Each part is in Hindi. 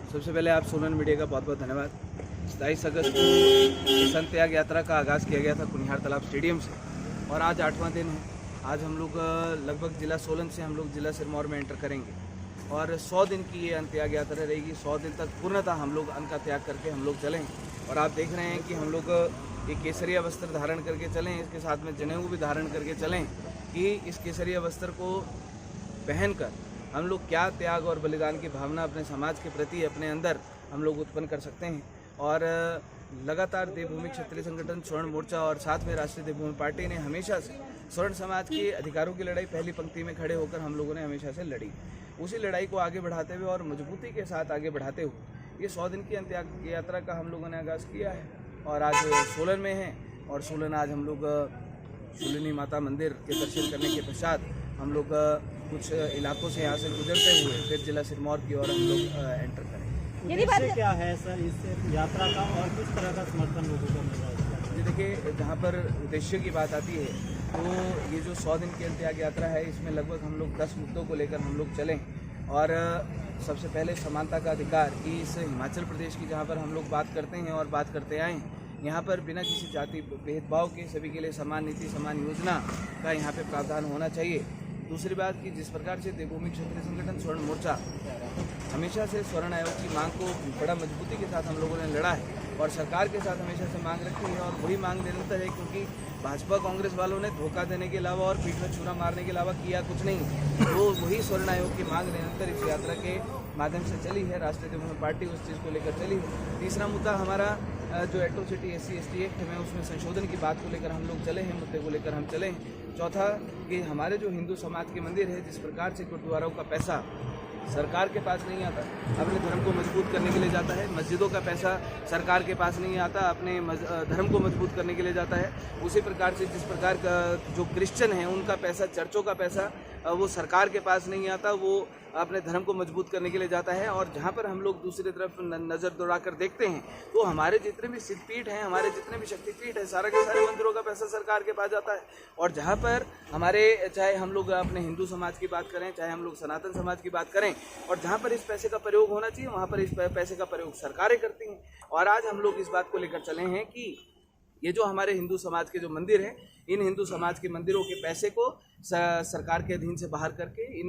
सबसे पहले आप सोलन मीडिया का बहुत बहुत धन्यवाद। 27 अगस्त को संत त्याग यात्रा का आगाज़ किया गया था कुनिहार तालाब स्टेडियम से और आज 8वां दिन है। आज हम लोग लगभग ज़िला सोलन से हम लोग ज़िला सिरमौर में एंटर करेंगे और 100 दिन की ये अंत त्याग यात्रा रहेगी। 100 दिन तक पूर्णतः हम लोग अन्न का त्याग करके हम लोग चलेंगे और आप देख रहे हैं कि हम लोग ये केसरिया वस्त्र धारण करके चलें, इसके साथ में जनेऊ भी धारण करके चलें कि इस केसरिया वस्त्र को पहनकर हम लोग क्या त्याग और बलिदान की भावना अपने समाज के प्रति अपने अंदर हम लोग उत्पन्न कर सकते हैं। और लगातार देवभूमि क्षत्रिय संगठन स्वर्ण मोर्चा और साथ में राष्ट्रीय देवभूमि पार्टी ने हमेशा से स्वर्ण समाज के अधिकारों की लड़ाई पहली पंक्ति में खड़े होकर हम लोगों ने हमेशा से लड़ी। उसी लड़ाई को आगे बढ़ाते हुए और मजबूती के साथ आगे बढ़ाते हुए ये 100 दिन की अंत यात्रा का हम लोगों ने आगाज़ किया है और आज सोलन में हैं और सोलन आज हम लोग शूलिनी माता मंदिर के दर्शन करने के पश्चात हम लोग कुछ इलाकों से यहाँ से गुजरते हुए फिर जिला सिरमौर की ओर हम लोग एंटर करेंगे। उद्देश्य क्या है सर इस यात्रा का और किस तरह का समर्थन लोगों को मिल रहा है? जी देखिए, जहाँ पर उद्देश्य की बात आती है तो ये जो 100 दिन की अंत त्याग यात्रा है इसमें लगभग हम लोग 10 मुद्दों को लेकर हम लोग चलें और सबसे पहले समानता का अधिकार कि इस हिमाचल प्रदेश की जहाँ पर हम लोग बात करते हैं और बात करते आए हैं, यहाँ पर बिना किसी जाति भेदभाव के सभी के लिए समान नीति समान योजना का यहाँ पे प्रावधान होना चाहिए। दूसरी बात कि जिस प्रकार से देवभूमि क्षत्रिय संगठन स्वर्ण मोर्चा हमेशा से स्वर्ण आयोग की मांग को बड़ा मजबूती के साथ हम लोगों ने लड़ा है और सरकार के साथ हमेशा से मांग रखी है और वही मांग निरंतर है, क्योंकि भाजपा कांग्रेस वालों ने धोखा देने के अलावा और पीठ में छुरा मारने के अलावा किया कुछ नहीं। तो वही स्वर्ण आयोग की मांग निरंतर इस यात्रा के माध्यम से चली है। राष्ट्रीय देवभूमि पार्टी उस चीज़ को लेकर चली है। तीसरा मुद्दा हमारा जो एट्रोसिटी SC/ST एक्ट में उसमें संशोधन की बात को लेकर हम लोग चले हैं, मुद्दे को लेकर हम चले हैं। चौथा कि हमारे जो हिंदू समाज के मंदिर है, जिस प्रकार से गुरुद्वारों का पैसा सरकार के पास नहीं आता, अपने धर्म को मजबूत करने के लिए जाता है, मस्जिदों का पैसा सरकार के पास नहीं आता, अपने धर्म को मजबूत करने के लिए जाता है। उसी प्रकार से जिस प्रकार का जो क्रिश्चियन है उनका पैसा, चर्चों का पैसा वो सरकार के पास नहीं आता, वो अपने धर्म को मजबूत करने के लिए जाता है। और जहाँ पर हम लोग दूसरी तरफ नज़र दौड़ा कर देखते हैं तो हमारे जितने भी सिद्धपीठ हैं, हमारे जितने भी शक्तिपीठ हैं, सारा के सारे मंदिरों का पैसा सरकार के पास जाता है। और जहाँ पर हमारे चाहे हम लोग अपने हिंदू समाज की बात करें, चाहे हम लोग सनातन समाज की बात करें, और जहाँ पर इस पैसे का प्रयोग होना चाहिए वहाँ पर इस पैसे का प्रयोग सरकारें करती हैं। और आज हम लोग इस बात को लेकर चले हैं कि ये जो हमारे हिंदू समाज के जो मंदिर हैं, इन हिंदू समाज के मंदिरों के पैसे को सरकार के अधीन से बाहर करके, इन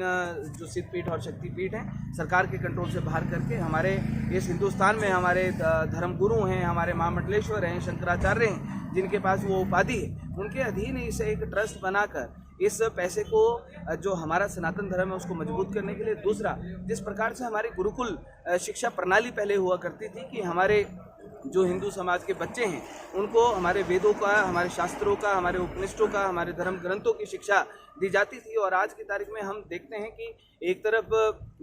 जो सिद्धपीठ और शक्तिपीठ हैं सरकार के कंट्रोल से बाहर करके, हमारे इस हिंदुस्तान में हमारे धर्मगुरु हैं, हमारे महामंडलेश्वर हैं, शंकराचार्य हैं, जिनके पास वो उपाधि है, उनके अधीन इसे एक ट्रस्ट बनाकर इस पैसे को जो हमारा सनातन धर्म है उसको मजबूत करने के लिए। दूसरा, जिस प्रकार से हमारी गुरुकुल शिक्षा प्रणाली पहले हुआ करती थी कि हमारे जो हिंदू समाज के बच्चे हैं उनको हमारे वेदों का, हमारे शास्त्रों का, हमारे उपनिषदों का, हमारे धर्म ग्रंथों की शिक्षा दी जाती थी। और आज की तारीख में हम देखते हैं कि एक तरफ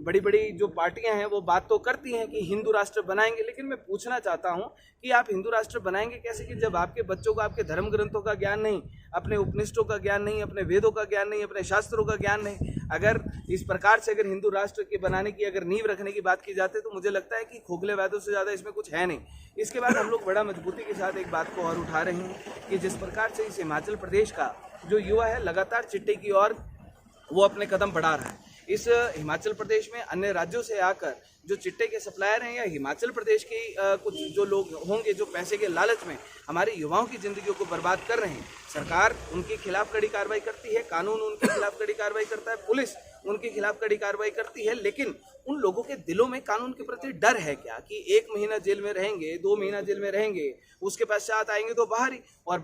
बड़ी बड़ी जो पार्टियां हैं वो बात तो करती हैं कि हिंदू राष्ट्र बनाएंगे, लेकिन मैं पूछना चाहता हूं कि आप हिंदू राष्ट्र बनाएंगे कैसे कि जब आपके बच्चों को आपके धर्म ग्रंथों का ज्ञान नहीं, अपने उपनिषदों का ज्ञान नहीं, अपने वेदों का ज्ञान नहीं, अपने शास्त्रों का ज्ञान नहीं। अगर इस प्रकार से अगर हिंदू राष्ट्र के बनाने की अगर नींव रखने की बात की जाती है तो मुझे लगता है कि खोखले वादों से ज़्यादा इसमें कुछ है नहीं। इसके बाद हम लोग बड़ा मजबूती के साथ एक बात को और उठा रहे हैं कि जिस प्रकार से इस हिमाचल प्रदेश का जो युवा है लगातार चिट्टे की ओर वो अपने कदम बढ़ा रहा है। इस हिमाचल प्रदेश में अन्य राज्यों से आकर जो चिट्टे के सप्लायर हैं या हिमाचल प्रदेश के कुछ जो लोग होंगे जो पैसे के लालच में हमारे युवाओं की ज़िंदगियों को बर्बाद कर रहे हैं, सरकार उनके खिलाफ कड़ी कार्रवाई करती है, कानून उनके खिलाफ कड़ी कार्रवाई करता है, पुलिस उनके खिलाफ कड़ी कार्रवाई करती है। लेकिन उन लोगों के दिलों में कानून के प्रति डर है क्या कि 1 महीना जेल में रहेंगे, 2 महीना जेल में रहेंगे, उसके पश्चात आएंगे तो बाहर ही, और